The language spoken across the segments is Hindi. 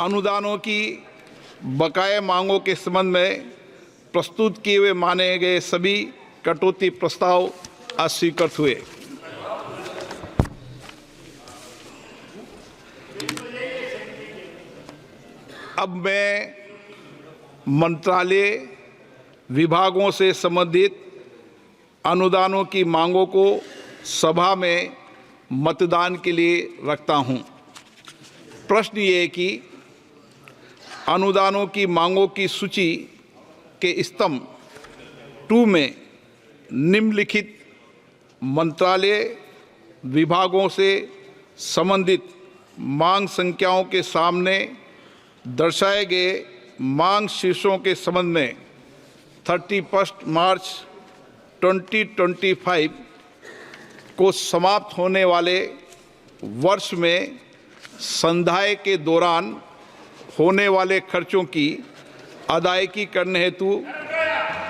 अनुदानों की बकाया मांगों के संबंध में प्रस्तुत किए हुए माने गए सभी कटौती प्रस्ताव अस्वीकृत हुए। अब मैं मंत्रालय विभागों से संबंधित अनुदानों की मांगों को सभा में मतदान के लिए रखता हूं। प्रश्न ये है कि अनुदानों की मांगों की सूची के स्तंभ 2 में निम्नलिखित मंत्रालय विभागों से संबंधित मांग संख्याओं के सामने दर्शाए गए मांग शीर्षों के संबंध में 31 मार्च 2025 को समाप्त होने वाले वर्ष में संधाय के दौरान होने वाले खर्चों की अदायगी करने हेतु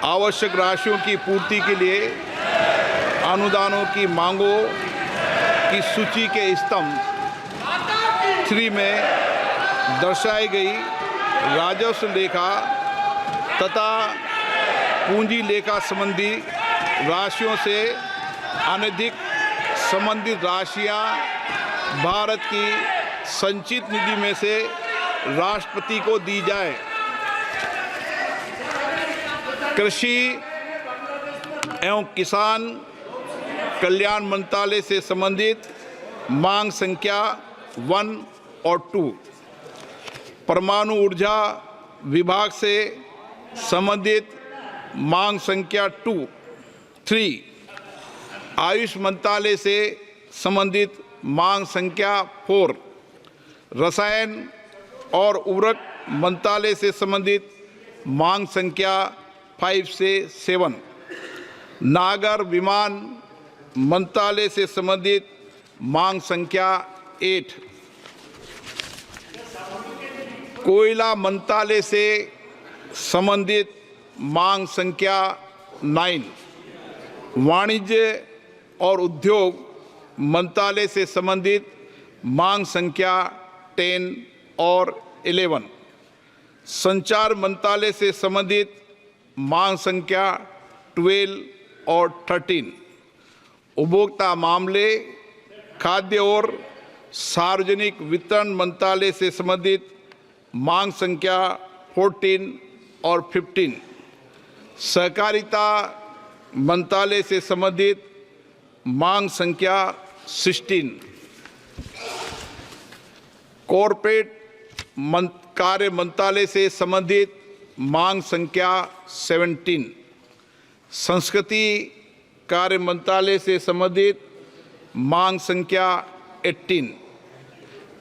आवश्यक राशियों की पूर्ति के लिए अनुदानों की मांगों की सूची के स्तंभ 3 में दर्शाई गई राजस्व लेखा तथा पूंजी लेखा संबंधी राशियों से अनधिक संबंधित राशियां भारत की संचित निधि में से राष्ट्रपति को दी जाए। कृषि एवं किसान कल्याण मंत्रालय से संबंधित मांग संख्या 1 और 2, परमाणु ऊर्जा विभाग से संबंधित मांग संख्या 2, 3, आयुष मंत्रालय से संबंधित मांग संख्या 4, रसायन और उर्वरक मंत्रालय से संबंधित मांग संख्या 5 से 7, नागर विमान मंत्रालय से संबंधित मांग संख्या 8, कोयला मंत्रालय से संबंधित मांग संख्या 9, वाणिज्य और उद्योग मंत्रालय से संबंधित मांग संख्या 10 और 11, संचार मंत्रालय से संबंधित मांग संख्या 12 और 13, उपभोक्ता मामले, खाद्य और सार्वजनिक वितरण मंत्रालय से संबंधित मांग संख्या 14 और 15, सहकारिता मंत्रालय से संबंधित मांग संख्या 16, कॉरपोरेट कार्य मंत्रालय से संबंधित मांग संख्या 17, संस्कृति कार्य मंत्रालय से संबंधित मांग संख्या 18,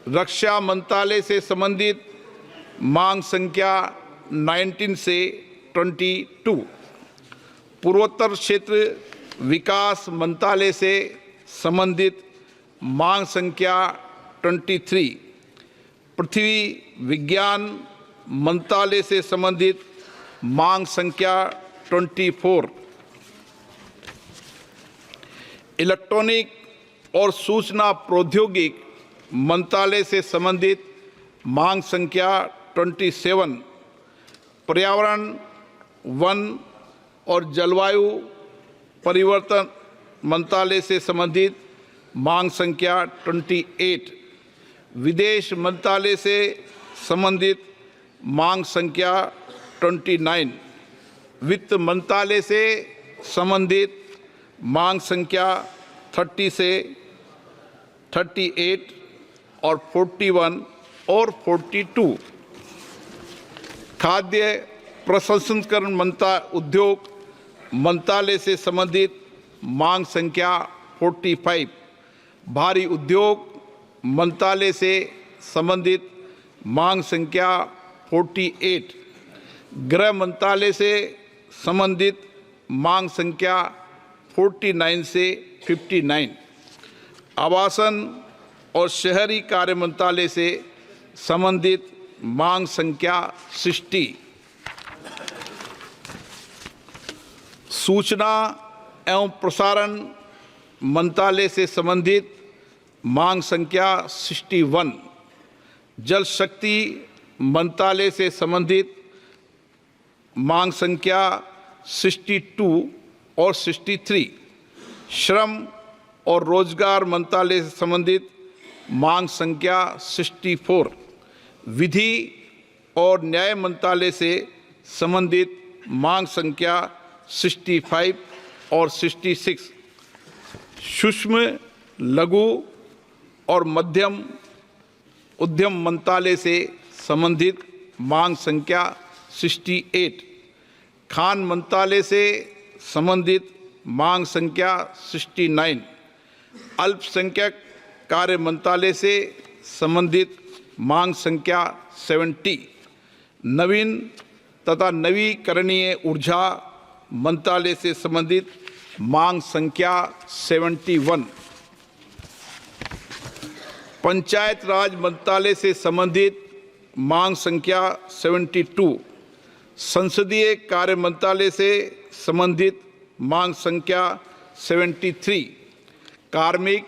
रक्षा मंत्रालय से संबंधित मांग संख्या 19 से 22, पूर्वोत्तर क्षेत्र विकास मंत्रालय से संबंधित मांग संख्या 23, पृथ्वी विज्ञान मंत्रालय से संबंधित मांग संख्या 24, इलेक्ट्रॉनिक और सूचना प्रौद्योगिकी मंत्रालय से संबंधित मांग संख्या 27, पर्यावरण, वन और जलवायु परिवर्तन मंत्रालय से संबंधित मांग संख्या 28, विदेश मंत्रालय से संबंधित मांग संख्या 29, वित्त मंत्रालय से संबंधित मांग संख्या 30 से 38 और 41 और 42, खाद्य प्रसंस्करण उद्योग मंत्रालय से संबंधित मांग संख्या 45, भारी उद्योग मंत्रालय से संबंधित मांग संख्या 48, गृह मंत्रालय से संबंधित मांग संख्या 49 से 59, आवासन और शहरी कार्य मंत्रालय से संबंधित मांग संख्या 60, सूचना एवं प्रसारण मंत्रालय से संबंधित मांग संख्या 61, जल शक्ति मंत्रालय से संबंधित मांग संख्या 62 और 63, श्रम और रोजगार मंत्रालय से संबंधित मांग संख्या 64, विधि और न्याय मंत्रालय से संबंधित मांग संख्या 65 और 66, सूक्ष्म लघु और मध्यम उद्यम मंत्रालय से संबंधित मांग संख्या 68, खान मंत्रालय से संबंधित मांग संख्या 69, अल्पसंख्यक कार्य मंत्रालय से संबंधित मांग संख्या 70, नवीन तथा नवीकरणीय ऊर्जा मंत्रालय से संबंधित मांग संख्या 71, पंचायत राज मंत्रालय से संबंधित मांग संख्या 72, संसदीय कार्य मंत्रालय से संबंधित मांग संख्या 73, कार्मिक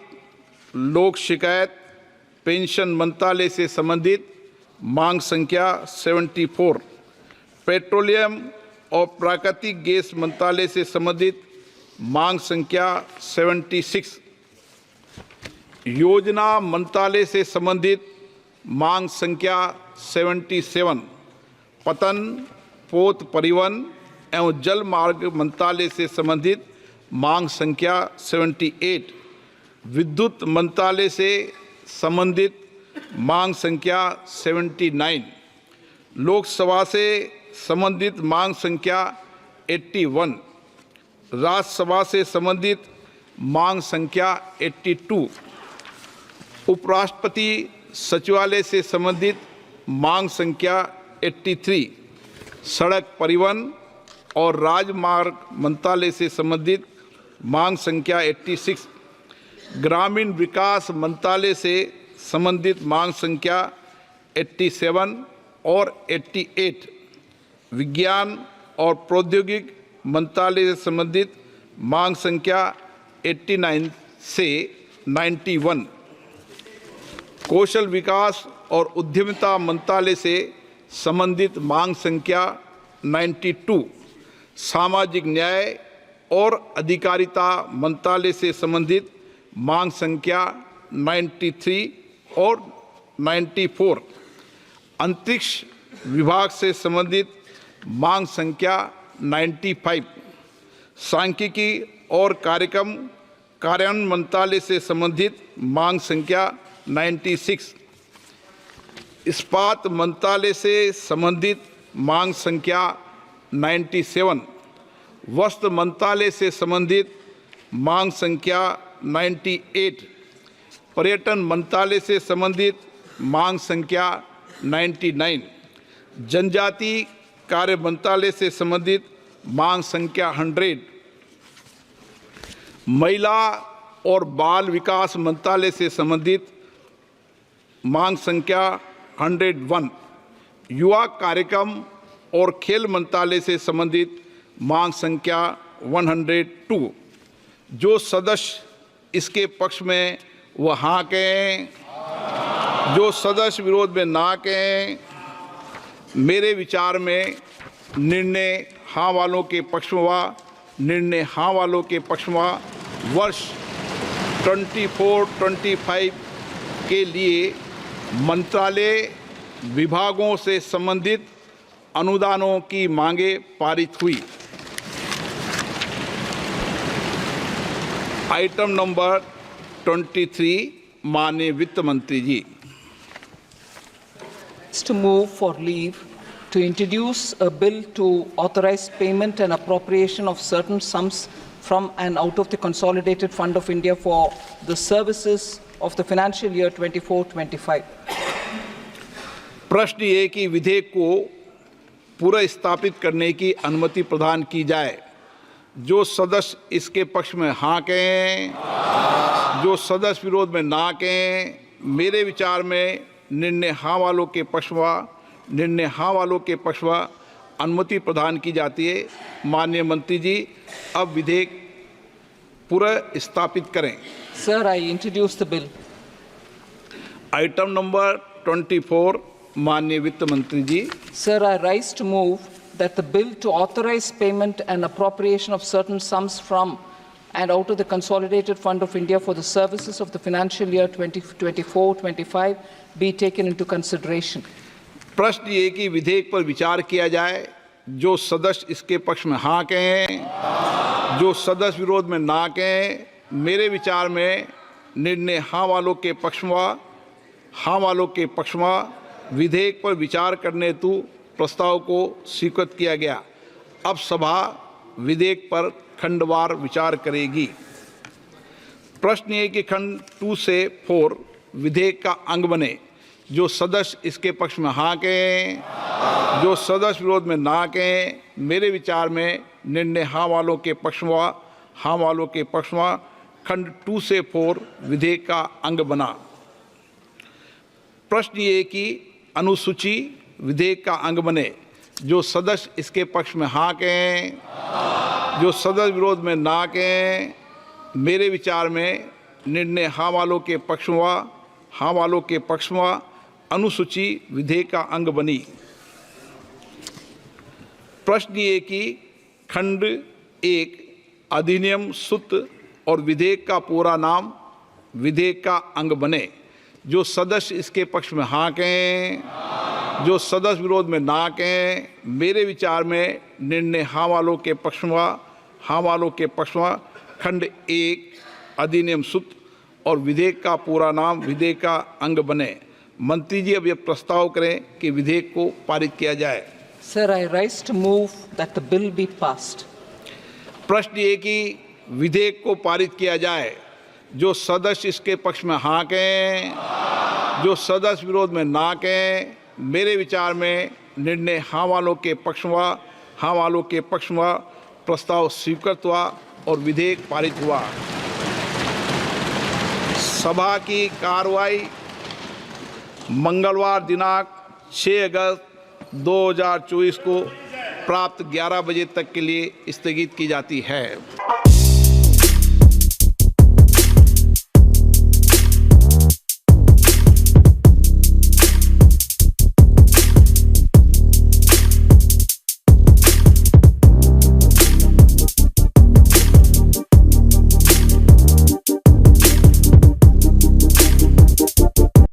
लोक शिकायत पेंशन मंत्रालय से संबंधित मांग संख्या 74, पेट्रोलियम और प्राकृतिक गैस मंत्रालय से संबंधित मांग संख्या 76, योजना मंत्रालय से संबंधित मांग संख्या 77, पतन पोत परिवहन एवं जल मार्ग मंत्रालय से संबंधित मांग संख्या 78, विद्युत मंत्रालय से संबंधित मांग संख्या 79, लोकसभा से संबंधित मांग संख्या 81, राज्यसभा से संबंधित मांग संख्या 82, उपराष्ट्रपति सचिवालय से संबंधित मांग संख्या 83, सड़क परिवहन और राजमार्ग मंत्रालय से संबंधित मांग संख्या 86, ग्रामीण विकास मंत्रालय से संबंधित मांग संख्या 87 और 88, विज्ञान और प्रौद्योगिकी मंत्रालय से संबंधित मांग संख्या 89 से 91, कौशल विकास और उद्यमिता मंत्रालय से संबंधित मांग संख्या 92, सामाजिक न्याय और अधिकारिता मंत्रालय से संबंधित मांग संख्या 93 और 94, अंतरिक्ष विभाग से संबंधित मांग संख्या 95, सांख्यिकी और कार्यक्रम कार्यान्वयन मंत्रालय से संबंधित मांग संख्या 96, इस्पात मंत्रालय से संबंधित मांग संख्या 97, वस्त्र मंत्रालय से संबंधित मांग संख्या 98, पर्यटन मंत्रालय से संबंधित मांग संख्या 99, जनजाति कार्य मंत्रालय से संबंधित मांग संख्या 100, महिला और बाल विकास मंत्रालय से संबंधित मांग संख्या 101, युवा कार्यक्रम और खेल मंत्रालय से संबंधित मांग संख्या 102। जो सदस्य इसके पक्ष में वह हाँ कहें, जो सदस्य विरोध में ना कहें। मेरे विचार में निर्णय हाँ वालों के पक्ष में हुआ, निर्णय हाँ वालों के पक्ष में हुआ। वर्ष 24-25 के लिए मंत्रालय विभागों से संबंधित अनुदानों की मांगे पारित हुई। आइटम नंबर 23, माननीय वित्त मंत्री जी। To move for leave to introduce a bill to authorize payment and appropriation of certain sums from and out of the Consolidated Fund of India for the services of the financial year 24-25. प्रश्न ये कि विधेयक को पूरा स्थापित करने की अनुमति प्रदान की जाए। जो सदस्य इसके पक्ष में हाँ कहें, जो सदस्य विरोध में ना कहें। मेरे विचार में निर्णय हाँ वालों के पक्ष में, निर्णय हाँ वालों के पक्ष में अनुमति प्रदान की जाती है। माननीय मंत्री जी, अब विधेयक पूरा स्थापित करें। Sir, I introduce the bill. Item number 24, माननीय वित्त मंत्री जी। Sir, I rise to move that the bill to authorize payment and appropriation of certain sums from and out of the Consolidated Fund of India for the services of the financial year 2024-25 be taken into consideration. प्रश्न ये कि विधेयक पर विचार किया जाए। जो सदस्य इसके पक्ष में हाँ कहें, जो सदस्य विरोध में ना कहें। मेरे विचार में निर्णय हाँ वालों के पक्ष में, हाँ वालों के पक्ष में विधेयक पर विचार करने हेतु प्रस्ताव को स्वीकृत किया गया। अब सभा विधेयक पर खंडवार विचार करेगी। प्रश्न ये कि खंड 2 से 4 विधेयक का अंग बने। जो सदस्य इसके पक्ष में हाँ कहें, जो सदस्य विरोध में ना कहें। मेरे विचार में निर्णय हाँ वालों के पक्ष में, हाँ वालों के पक्ष में खंड 2 से 4 विधेयक का अंग बना। प्रश्न ये कि अनुसूची विधेयक का अंग बने। जो सदस्य इसके पक्ष में हाँ कहें, जो सदस्य विरोध में ना कहें। मेरे विचार में निर्णय हाँ वालों के पक्ष में, हाँ वालों के पक्ष में अनुसूची विधेयक का अंग बनी। प्रश्न ये कि खंड 1 अधिनियम सूत्र और विधेयक का पूरा नाम विधेयक का अंग बने। जो सदस्य इसके पक्ष में हाँ कहें, जो सदस्य विरोध में ना कहें। मेरे विचार में निर्णय हाँ वालों के पक्ष में, हाँ वालों के पक्ष में खंड 1 अधिनियम सूत्र और विधेयक का पूरा नाम विधेयक का अंग बने। मंत्री जी अब यह प्रस्ताव करें कि विधेयक को पारित किया जाए। Sir, I rise to move that the bill be passed. प्रश्न ये कि विधेयक को पारित किया जाए। जो सदस्य इसके पक्ष में हाँ कहें, जो सदस्य विरोध में ना कहें। मेरे विचार में निर्णय हाँ वालों के पक्ष में, हाँ वालों के पक्ष में प्रस्ताव स्वीकृत हुआ और विधेयक पारित हुआ। सभा की कार्रवाई मंगलवार दिनांक 6 अगस्त 2024 को प्राप्त 11 बजे तक के लिए स्थगित की जाती है।